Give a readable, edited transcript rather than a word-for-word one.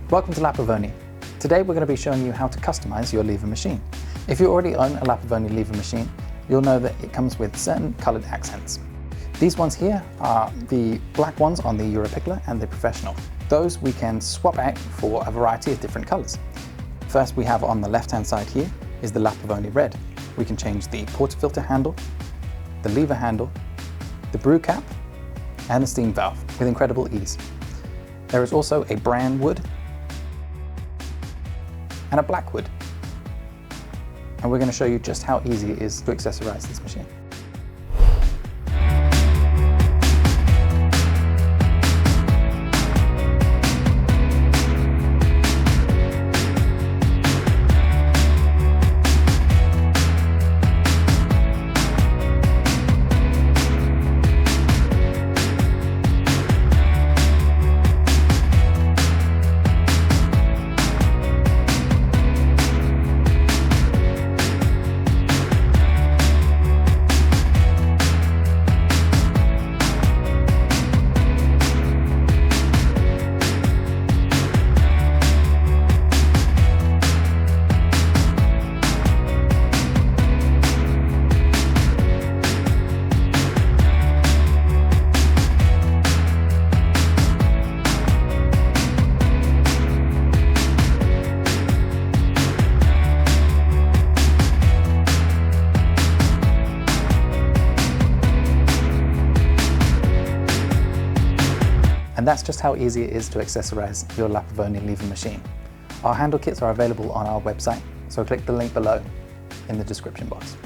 Welcome to Pavoni. Today we're going to be showing you how to customize your lever machine. If you already own a Pavoni lever machine, you'll know that it comes with certain colored accents. These ones here are the black ones on the Europickler and the Professional. Those we can swap out for a variety of different colors. First we have on the left hand side here is the Pavoni red. We can change the portafilter handle, the lever handle, the brew cap and the steam valve with incredible ease. There is also a brown wood and a black wood. And we're going to show you just how easy it is to accessorize this machine. And that's just how easy it is to accessorize your Pavoni lever machine. Our handle kits are available on our website, so click the link below in the description box.